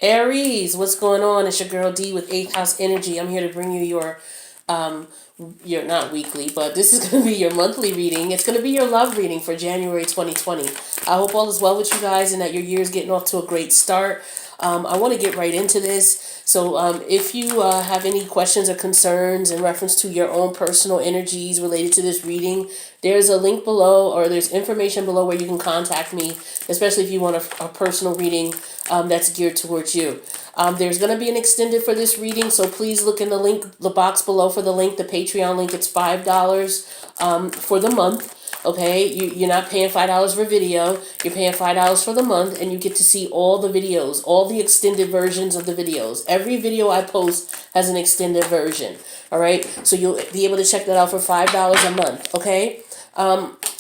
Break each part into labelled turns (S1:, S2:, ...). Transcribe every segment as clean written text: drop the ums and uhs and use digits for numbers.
S1: Aries, what's going on? It's your girl D with 8th House Energy. I'm here to bring you um, your not weekly, but this is going to be your monthly reading. It's going to be your love reading for January 2020. I hope all is well with you guys and that your year is getting off to a great start. I want to get right into this. So if you have any questions or concerns in reference to your own personal energies related to this reading, there's a link below or there's information below where you can contact me, especially if you want a personal reading that's geared towards you. There's going to be an extended for this reading, so please look in the box below for the link, the Patreon link. It's $5 for the month. Okay, you're not paying $5 for video. You're paying $5 for the month, and you get to see all the videos, all the extended versions of the videos. Every video I post has an extended version. All right, so you'll be able to check that out for $5 a month. Okay.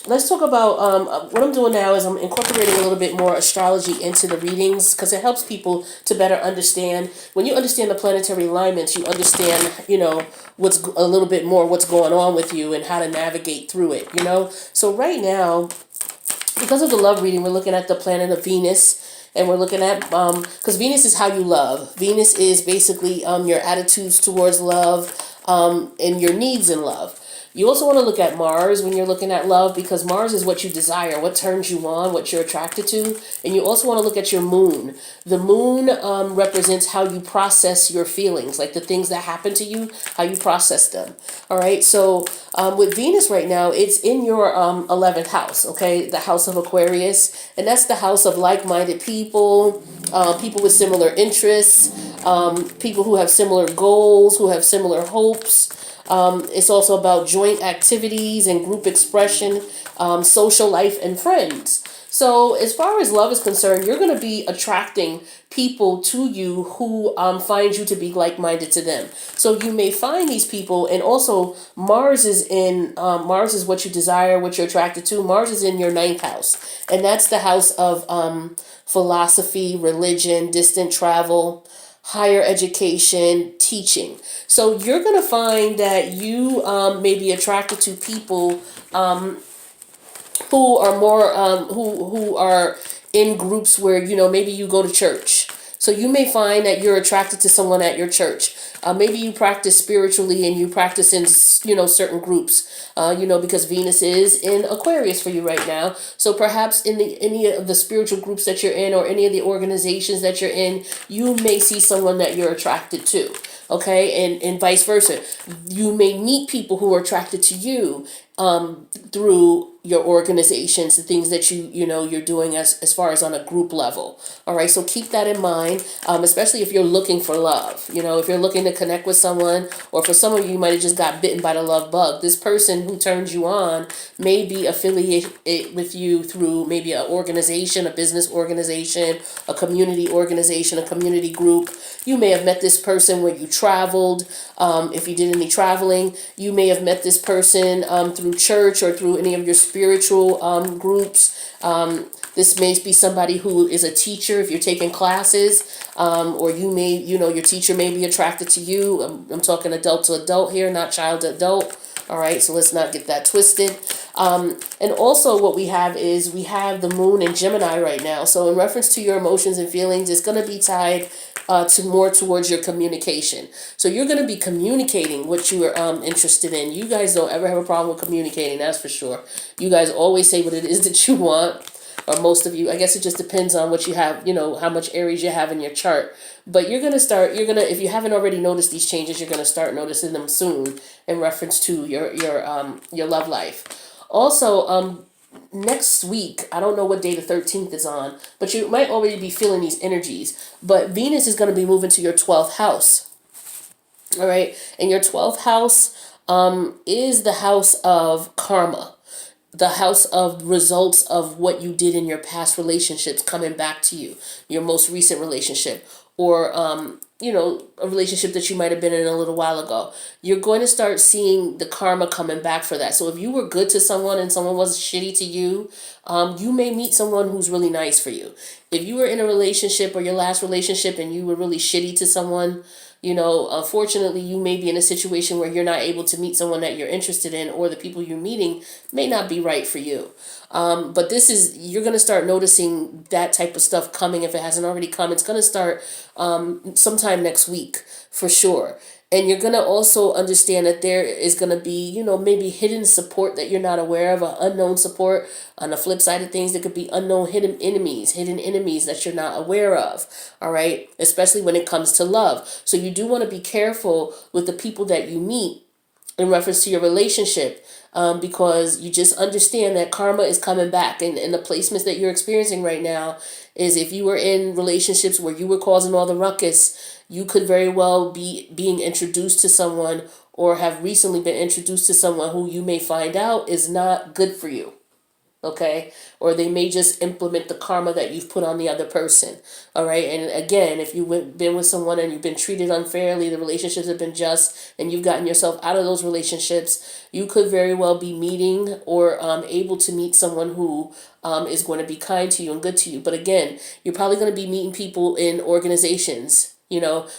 S1: Let's talk about what I'm doing now is I'm incorporating a little bit more astrology into the readings because it helps people to better understand. When you understand the planetary alignments, you understand, what's a little bit more what's going on with you and how to navigate through it. So right now, because of the love reading, we're looking at the planet of Venus. And we're looking at, because Venus is how you love. Venus is basically your attitudes towards love and your needs in love. You also want to look at Mars when you're looking at love because Mars is what you desire, what turns you on, what you're attracted to. And you also want to look at your moon. The moon represents how you process your feelings, like the things that happen to you, how you process them. All right. So with Venus right now, it's in your 11th house, okay, the house of Aquarius. And that's the house of like-minded people, people with similar interests, people who have similar goals, who have similar hopes. It's also about joint activities and group expression, social life, and friends. So as far as love is concerned, you're going to be attracting people to you who find you to be like-minded to them. So you may find these people, and also Mars is what you desire, what you're attracted to. Mars is in your 9th house, and that's the house of philosophy, religion, distant travel, higher education, teaching. So you're going to find that you may be attracted to people who are more who are in groups where maybe you go to church. So you may find that you're attracted to someone at your church. Maybe you practice spiritually and you practice in certain groups. Because Venus is in Aquarius for you right now. So perhaps in any of the spiritual groups that you're in or any of the organizations that you're in, you may see someone that you're attracted to. Okay, and vice versa. You may meet people who are attracted to you through your organizations, the things that you're doing as far as on a group level. All right, so keep that in mind, especially if you're looking for love. If you're looking to connect with someone, or for some of you might have just got bitten by the love bug. This person who turns you on may be affiliated with you through maybe an organization, a business organization, a community organization, a community group. You may have met this person where you traveled. If you did any traveling, you may have met this person through church or through any of your spiritual groups. This may be somebody who is a teacher if you're taking classes, or you may, your teacher may be attracted to you. I'm talking adult to adult here, not child to adult. All right, so let's not get that twisted. And also what we have is we have the moon in Gemini right now. So in reference to your emotions and feelings, it's going to be tied to more towards your communication. So you're going to be communicating what you are interested in. You guys don't ever have a problem with communicating, that's for sure. You guys always say what it is that you want, or most of you. I guess it just depends on what you have, how much Aries you have in your chart. But if you haven't already noticed these changes, you're going to start noticing them soon in reference to your love life. Also, next week, I don't know what day the 13th is on, but you might already be feeling these energies. But Venus is going to be moving to your 12th house. All right. And your 12th house is the house of karma, the house of results of what you did in your past relationships coming back to you, your most recent relationship, or a relationship that you might have been in a little while ago. You're going to start seeing the karma coming back for that. So if you were good to someone and someone was shitty to you, you may meet someone who's really nice for you. If you were in a relationship or your last relationship and you were really shitty to someone, Unfortunately, you may be in a situation where you're not able to meet someone that you're interested in, or the people you're meeting may not be right for you. But you're going to start noticing that type of stuff coming. If it hasn't already come, it's going to start sometime next week for sure. And you're going to also understand that there is going to be, maybe hidden support that you're not aware of, unknown support. On the flip side of things, there could be unknown hidden enemies that you're not aware of. All right. Especially when it comes to love. So you do want to be careful with the people that you meet in reference to your relationship, because you just understand that karma is coming back, and the placements that you're experiencing right now is, if you were in relationships where you were causing all the ruckus, you could very well be being introduced to someone, or have recently been introduced to someone who you may find out is not good for you. Okay, or they may just implement the karma that you've put on the other person. All right, and again, if you've been with someone and you've been treated unfairly, the relationships have been just, and you've gotten yourself out of those relationships, you could very well be meeting, or able to meet someone who is going to be kind to you and good to you. But again, you're probably going to be meeting people in organizations.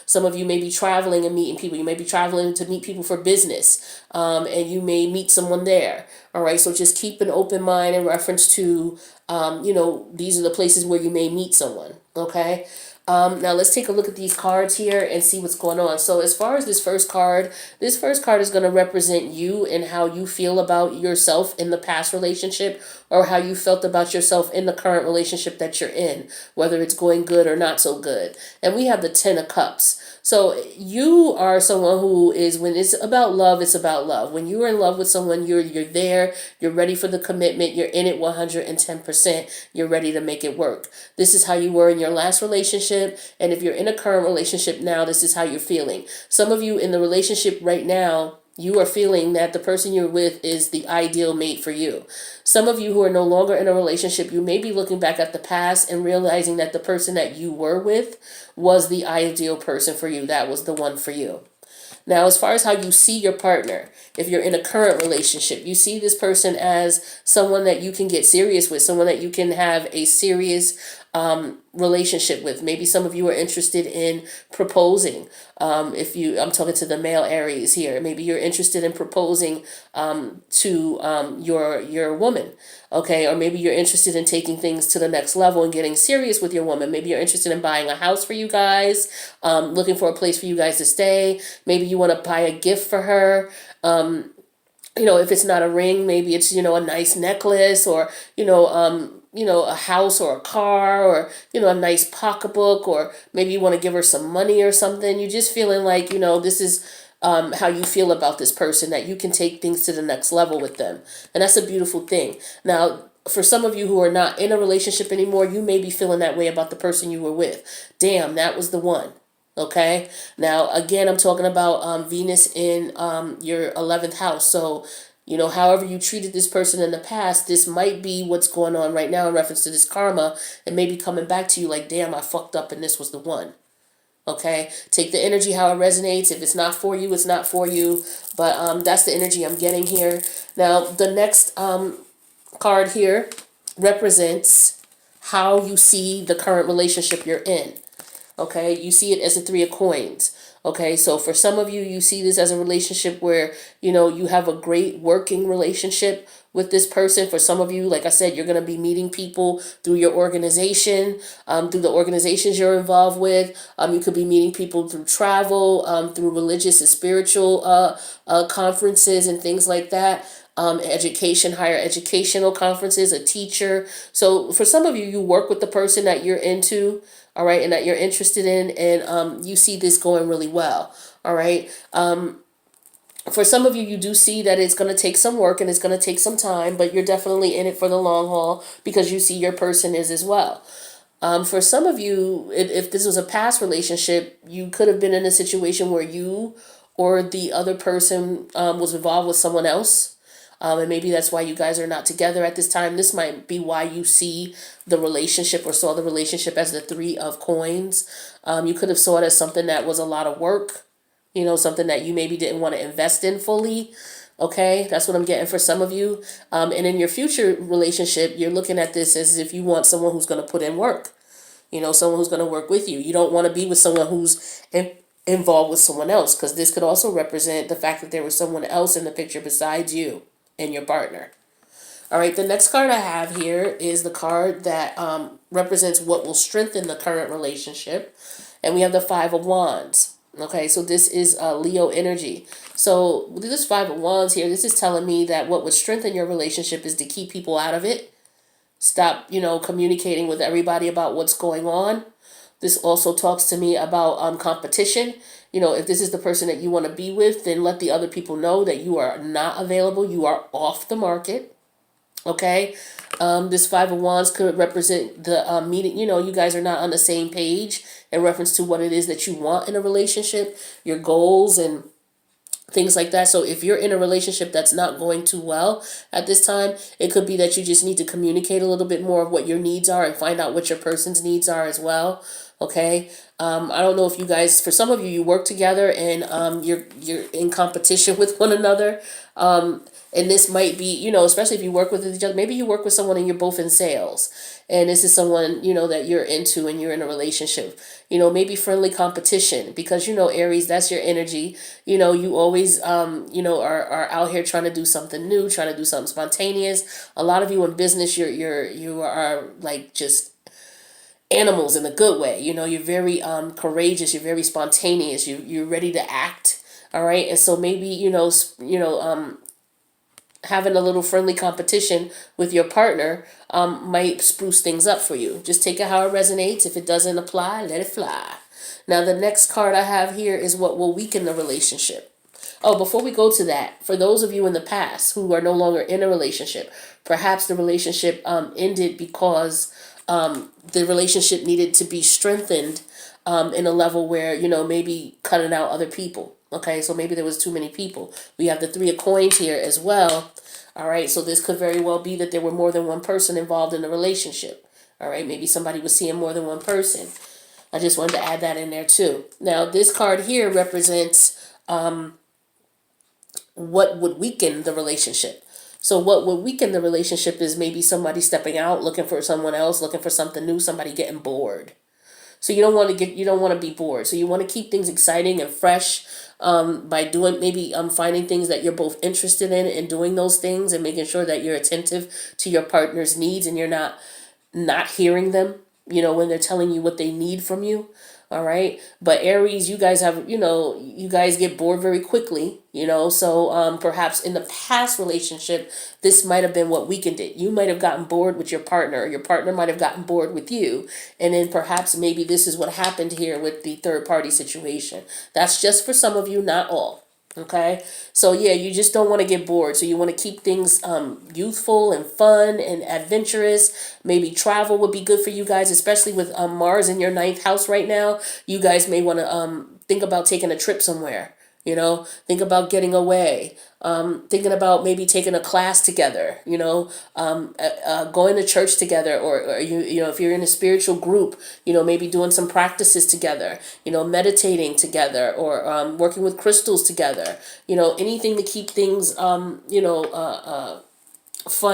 S1: Some of you may be traveling and meeting people. You may be traveling to meet people for business, and you may meet someone there. All right, so just keep an open mind in reference to, these are the places where you may meet someone. Okay. Now let's take a look at these cards here and see what's going on. So as far as this first card is going to represent you and how you feel about yourself in the past relationship, or how you felt about yourself in the current relationship that you're in, whether it's going good or not so good. And we have the 10 of Cups. So you are someone who is, when it's about love, it's about love. When you are in love with someone, you're there, you're ready for the commitment, you're in it 110%, you're ready to make it work. This is how you were in your last relationship, and if you're in a current relationship now, this is how you're feeling. Some of you in the relationship right now, you are feeling that the person you're with is the ideal mate for you. Some of you who are no longer in a relationship, you may be looking back at the past and realizing that the person that you were with was the ideal person for you. That was the one for you. Now, as far as how you see your partner, if you're in a current relationship, you see this person as someone that you can get serious with, someone that you can have a serious relationship with. Maybe some of you are interested in proposing. I'm talking to the male Aries here. Maybe you're interested in proposing to your woman. Okay, or maybe you're interested in taking things to the next level and getting serious with your woman. Maybe you're interested in buying a house for you guys, looking for a place for you guys to stay. Maybe you want to buy a gift for her. If it's not a ring, maybe it's, a nice necklace, or, a house or a car, or, a nice pocketbook, or maybe you want to give her some money or something. You're just feeling like, this is how you feel about this person, that you can take things to the next level with them. And that's a beautiful thing. Now, for some of you who are not in a relationship anymore, you may be feeling that way about the person you were with. Damn, that was the one. Okay. Now, again, I'm talking about Venus in your 11th house. So, however you treated this person in the past, this might be what's going on right now in reference to this karma. It may be coming back to you like, damn, I fucked up and this was the one. Okay. Take the energy how it resonates. If it's not for you, it's not for you. But that's the energy I'm getting here. Now, the next card here represents how you see the current relationship you're in. Okay, you see it as a 3 of coins. Okay, so for some of you, you see this as a relationship where, you have a great working relationship with this person. For some of you, like I said, you're going to be meeting people through your organization, through the organizations you're involved with. You could be meeting people through travel, through religious and spiritual conferences and things like that. Education, higher educational conferences, a teacher. So for some of you, you work with the person that you're into, all right, and that you're interested in, and you see this going really well, all right. For some of you, you do see that it's going to take some work and it's going to take some time, but you're definitely in it for the long haul because you see your person is as well. For some of you, if this was a past relationship, you could have been in a situation where you or the other person was involved with someone else. And maybe that's why you guys are not together at this time. This might be why you see the relationship, or saw the relationship, as the 3 of coins. You could have saw it as something that was a lot of work, something that you maybe didn't want to invest in fully. Okay, that's what I'm getting for some of you. And in your future relationship, you're looking at this as if you want someone who's going to put in work, someone who's going to work with you. You don't want to be with someone who's involved with someone else, because this could also represent the fact that there was someone else in the picture besides you and your partner. All right, the next card I have here is the card that represents what will strengthen the current relationship. And we have the Five of Wands. Okay, so this is Leo energy. So with this Five of Wands here, this is telling me that what would strengthen your relationship is to keep people out of it. Stop, communicating with everybody about what's going on. This also talks to me about competition. If this is the person that you want to be with, then let the other people know that you are not available. You are off the market. Okay. This Five of Wands could represent the meeting. You guys are not on the same page in reference to what it is that you want in a relationship, your goals and things like that. So if you're in a relationship that's not going too well at this time, it could be that you just need to communicate a little bit more of what your needs are and find out what your person's needs are as well. Okay. I don't know if you guys, for some of you, you work together and you're in competition with one another. And this might be, especially if you work with each other, maybe you work with someone and you're both in sales, and this is someone, that you're into and you're in a relationship, maybe friendly competition, because, Aries, that's your energy. You always, are out here trying to do something new, trying to do something spontaneous. A lot of you in business, you are like just animals in a good way. You're very courageous, you're very spontaneous, you're ready to act. All right. And so maybe, having a little friendly competition with your partner might spruce things up for you. Just take it how it resonates. If it doesn't apply, let it fly. Now, the next card I have here is what will weaken the relationship. Oh, before we go to that, for those of you in the past who are no longer in a relationship, perhaps the relationship ended because the relationship needed to be strengthened in a level where, maybe cutting out other people. Okay, so maybe there was too many people. We have the Three of Coins here as well. All right, so this could very well be that there were more than one person involved in the relationship. All right, maybe somebody was seeing more than one person. I just wanted to add that in there too. Now, this card here represents what would weaken the relationship. So what would weaken the relationship is maybe somebody stepping out, looking for someone else, looking for something new, somebody getting bored. So you don't want to be bored. So you want to keep things exciting and fresh by doing maybe finding things that you're both interested in and doing those things and making sure that you're attentive to your partner's needs and you're not hearing them, when they're telling you what they need from you. All right. But Aries, you guys have, you guys get bored very quickly, so perhaps in the past relationship, this might have been what weakened it. You might have gotten bored with your partner, or your partner might have gotten bored with you. And then perhaps maybe this is what happened here with the third party situation. That's just for some of you, not all. Okay, so yeah, you just don't want to get bored. So you want to keep things youthful and fun and adventurous. Maybe travel would be good for you guys, especially with Mars in your ninth house right now. You guys may want to think about taking a trip somewhere. Think about getting away. Thinking about maybe taking a class together. Going to church together, or if you're in a spiritual group, maybe doing some practices together. Meditating together, or working with crystals together. Anything to keep things fun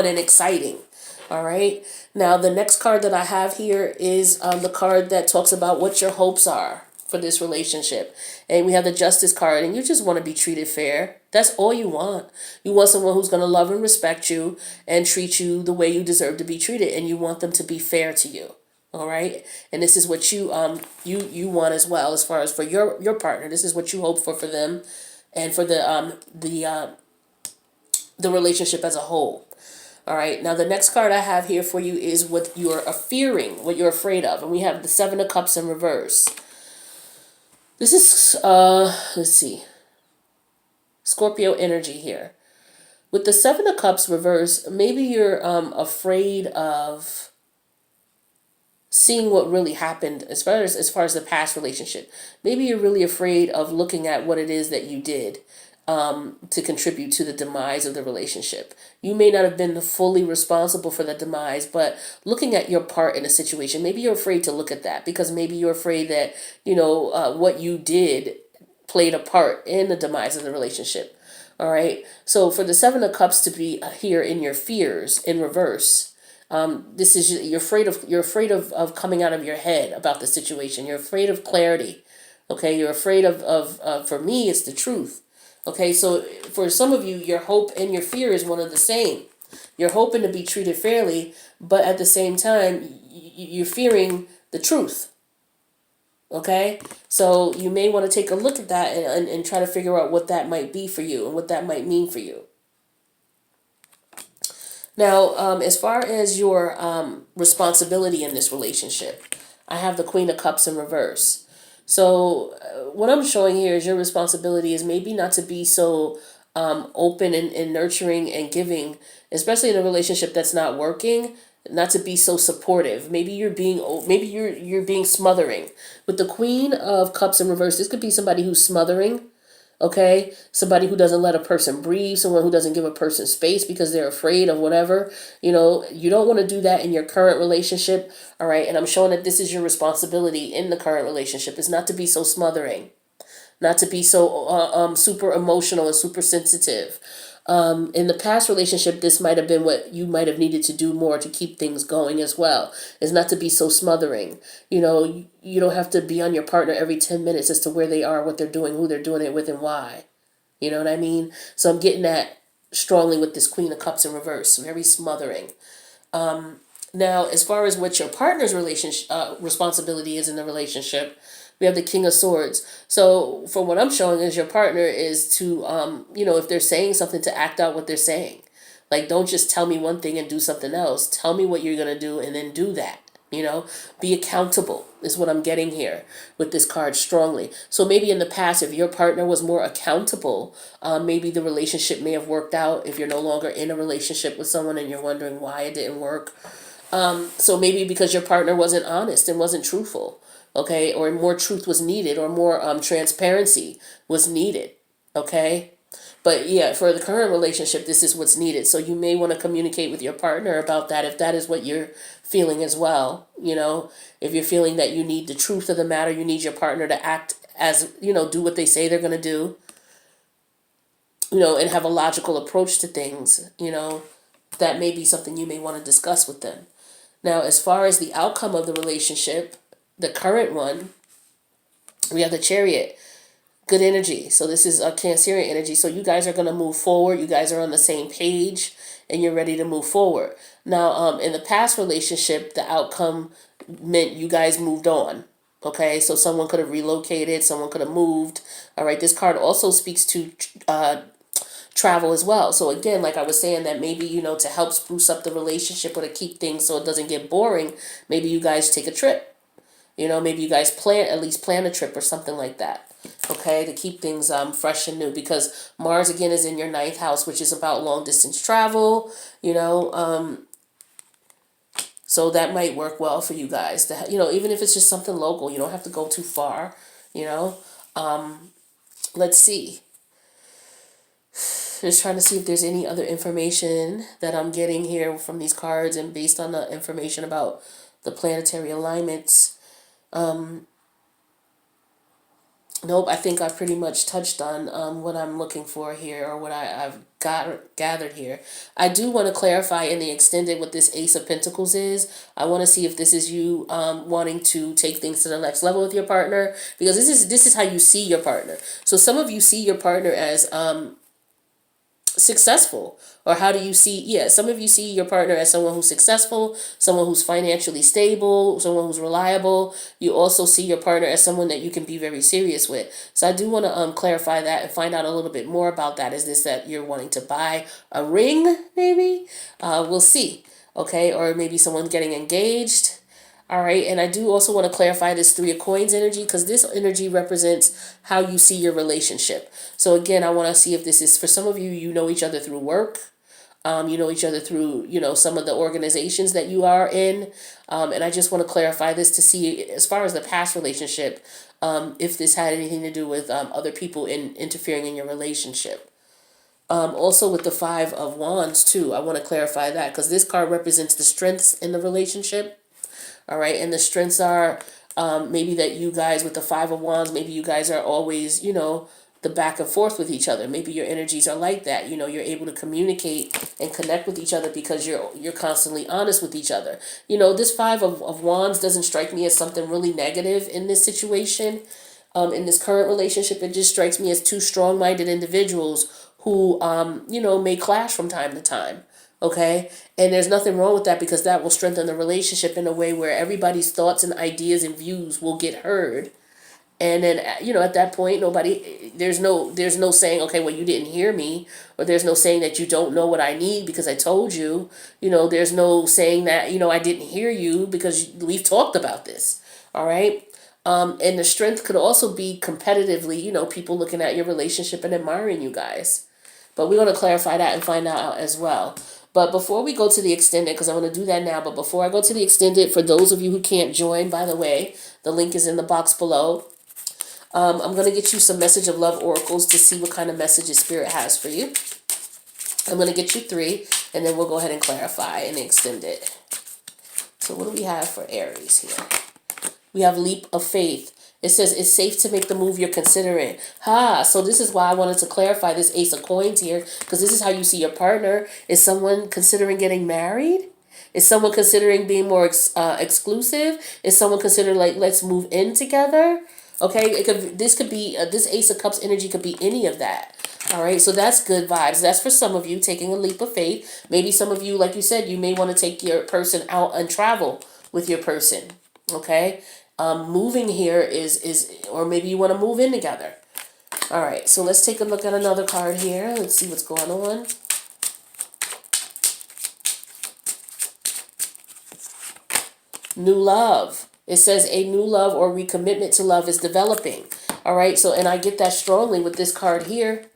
S1: and exciting. All right. Now, the next card that I have here is the card that talks about what your hopes are for this relationship. And we have the Justice card, and you just want to be treated fair. That's all you want. You want someone who's going to love and respect you and treat you the way you deserve to be treated, and you want them to be fair to you. All right. And this is what you want as well, as far as for your partner. This is what you hope for them and for the relationship as a whole. All right. Now, the next card I have here for you is what you're fearing, what you're afraid of. And we have the Seven of Cups in reverse. This is, let's see, Scorpio energy here. With the Seven of Cups reverse, maybe you're afraid of seeing what really happened as far as the past relationship. Maybe you're really afraid of looking at what it is that you did to contribute to the demise of the relationship. You may not have been fully responsible for the demise, but looking at your part in a situation, maybe you're afraid to look at that because maybe you're afraid that, what you did played a part in the demise of the relationship. All right. So for the Seven of Cups to be here in your fears in reverse, this is you're afraid of coming out of your head about the situation. You're afraid of clarity. Okay, you're afraid of for me, it's the truth. Okay, so for some of you, your hope and your fear is one of the same. You're hoping to be treated fairly, but at the same time, you're fearing the truth. Okay, so you may want to take a look at that and try to figure out what that might be for you and what that might mean for you. Now, as far as your responsibility in this relationship, I have the Queen of Cups in reverse. So, what I'm showing here is your responsibility is maybe not to be so open and nurturing and giving, especially in a relationship that's not working. Not to be so supportive. Maybe you're being smothering. With the Queen of Cups in reverse, this could be somebody who's smothering. Okay, somebody who doesn't let a person breathe, someone who doesn't give a person space because they're afraid of whatever. You don't want to do that in your current relationship. All right, and I'm showing that this is your responsibility in the current relationship, is not to be so smothering, not to be so super emotional and super sensitive. In the past relationship, this might have been what you might have needed to do more to keep things going as well, is not to be so smothering. You don't have to be on your partner every 10 minutes as to where they are, what they're doing, who they're doing it with, and why. You know what I mean? So I'm getting that strongly with this Queen of Cups in reverse, very smothering. Now, as far as what your partner's relationship responsibility is in the relationship, we have the King of Swords. So, from what I'm showing, is your partner is to, if they're saying something, to act out what they're saying. Like, don't just tell me one thing and do something else. Tell me what you're gonna do and then do that. Be accountable is what I'm getting here with this card strongly. So maybe in the past, if your partner was more accountable, maybe the relationship may have worked out. If you're no longer in a relationship with someone and you're wondering why it didn't work, so maybe because your partner wasn't honest and wasn't truthful, okay, or more truth was needed, or more transparency was needed, okay. But yeah, for the current relationship, this is what's needed. So you may want to communicate with your partner about that if that is what you're feeling as well. If you're feeling that you need the truth of the matter, you need your partner to act as, do what they say they're going to do, and have a logical approach to things, that may be something you may want to discuss with them. Now, as far as the outcome of the relationship, the current one, we have the Chariot. Good energy. So this is a Cancerian energy. So you guys are going to move forward. You guys are on the same page and you're ready to move forward. Now, in the past relationship, the outcome meant you guys moved on. Okay, so someone could have relocated, someone could have moved. All right, this card also speaks to travel as well. So again, like I was saying, that maybe, to help spruce up the relationship or to keep things so it doesn't get boring, maybe you guys take a trip. Maybe you guys at least plan a trip or something like that. Okay, to keep things fresh and new, because Mars again is in your ninth house, which is about long distance travel. So that might work well for you guys. Even if it's just something local, you don't have to go too far. Let's see. Just trying to see if there's any other information that I'm getting here from these cards, and based on the information about the planetary alignments. Nope, I think I've pretty much touched on what I'm looking for here, or what I've gathered here. I do want to clarify in the extended what this Ace of Pentacles is. I want to see if this is you wanting to take things to the next level with your partner, because this is how you see your partner. So some of you see your partner as successful, or how do you see, some of you see your partner as someone who's successful, someone who's financially stable, someone who's reliable. You also see your partner as someone that you can be very serious with. So I do want to clarify that and find out a little bit more about that. Is this that you're wanting to buy a ring, maybe? We'll see. Okay, or maybe someone getting engaged. All right, and I do also want to clarify this Three of Coins energy, because this energy represents how you see your relationship. So again, I want to see if this is, for some of you, you know each other through work. You know each other through, some of the organizations that you are in. And I just want to clarify this to see, as far as the past relationship, if this had anything to do with other people interfering in your relationship. Also with the Five of Wands too, I want to clarify that, because this card represents the strengths in the relationship. All right, and the strengths are maybe that you guys, with the Five of Wands, maybe you guys are always, the back and forth with each other. Maybe your energies are like that. You're able to communicate and connect with each other because you're constantly honest with each other. This Five of Wands doesn't strike me as something really negative in this situation. In this current relationship, it just strikes me as two strong-minded individuals who, may clash from time to time. Okay. And there's nothing wrong with that because that will strengthen the relationship in a way where everybody's thoughts and ideas and views will get heard. And then, at that point, there's no saying, okay, well, you didn't hear me, or there's no saying that you don't know what I need because I told you. There's no saying that, I didn't hear you because we've talked about this. All right. And the strength could also be competitively, people looking at your relationship and admiring you guys. But we're going to clarify that and find out as well. But before we go to the extended, because I want to do that now, but before I go to the extended, for those of you who can't join, by the way, the link is in the box below. I'm going to get you some message of love oracles to see what kind of messages Spirit has for you. I'm going to get you 3, and then we'll go ahead and clarify and extend it. So what do we have for Aries here? We have leap of faith. It says it's safe to make the move you're considering. So this is why I wanted to clarify this Ace of Coins here, because this is how you see your partner. Is someone considering getting married? Is someone considering being more exclusive? Is someone considering, like, let's move in together? Okay, this could be this Ace of Cups energy could be any of that. All right, so that's good vibes. That's for some of you taking a leap of faith. Maybe some of you, like you said, you may want to take your person out and travel with your person. Okay, moving here is or maybe you want to move in together. All right, so let's take a look at another card here. Let's see what's going on. New love. It says a new love or recommitment to love is developing. All right. So, and I get that strongly with this card here.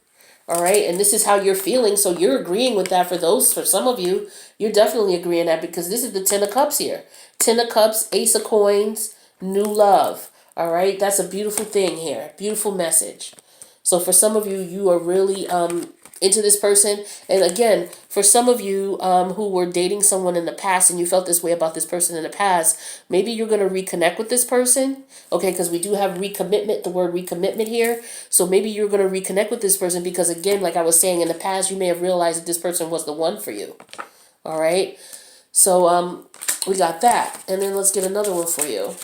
S1: All right. And this is how you're feeling. So you're agreeing with that for some of you, you're definitely agreeing that because this is the 10 of Cups here. 10 of Cups, Ace of Coins, new love. All right. That's a beautiful thing here. Beautiful message. So for some of you, you are really into this person. And again, for some of you who were dating someone in the past and you felt this way about this person in the past, maybe you're going to reconnect with this person. Okay, because we do have recommitment, the word recommitment here. So maybe you're going to reconnect with this person because, again, like I was saying, in the past, you may have realized that this person was the one for you. All right. So we got that. And then let's get another one for you.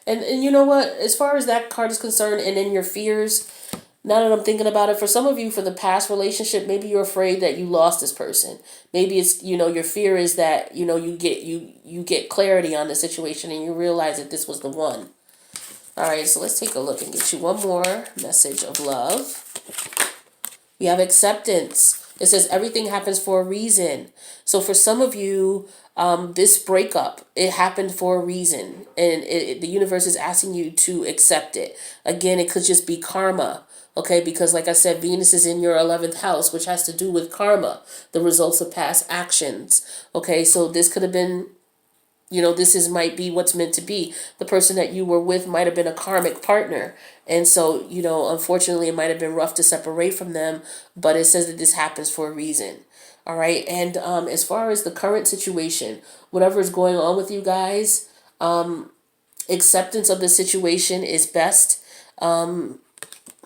S1: And you know what? As far as that card is concerned, and in your fears, now that I'm thinking about it, for some of you, for the past relationship, maybe you're afraid that you lost this person. Maybe it's, your fear is that, you get clarity on the situation and you realize that this was the one. All right, so let's take a look and get you one more message of love. We have acceptance. It says everything happens for a reason. So for some of you, this breakup, it happened for a reason. And the universe is asking you to accept it. Again, it could just be karma. Okay, because like I said, Venus is in your 11th house, which has to do with karma, the results of past actions. Okay, so this could have been, might be what's meant to be. The person that you were with might have been a karmic partner. And so, unfortunately, it might have been rough to separate from them, but it says that this happens for a reason. All right. And as far as the current situation, whatever is going on with you guys, acceptance of the situation is best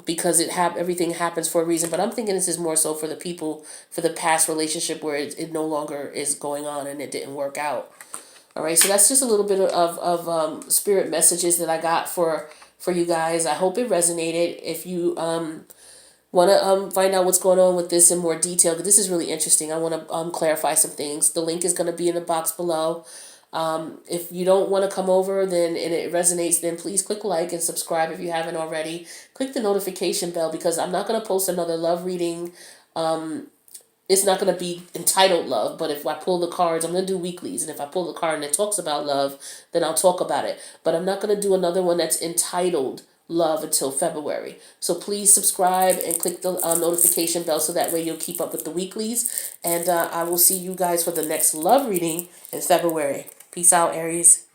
S1: because everything happens for a reason. But I'm thinking this is more so for the people, for the past relationship where it no longer is going on and it didn't work out. All right, so that's just a little bit of spirit messages that I got for you guys. I hope it resonated. If you want to find out what's going on with this in more detail, because this is really interesting, I want to clarify some things. The link is going to be in the box below. If you don't want to come over and it resonates, then please click like and subscribe if you haven't already. Click the notification bell because I'm not going to post another love reading. It's not going to be entitled love, but if I pull the cards, I'm going to do weeklies. And if I pull the card and it talks about love, then I'll talk about it. But I'm not going to do another one that's entitled love until February. So please subscribe and click the notification bell so that way you'll keep up with the weeklies. And I will see you guys for the next love reading in February. Peace out, Aries.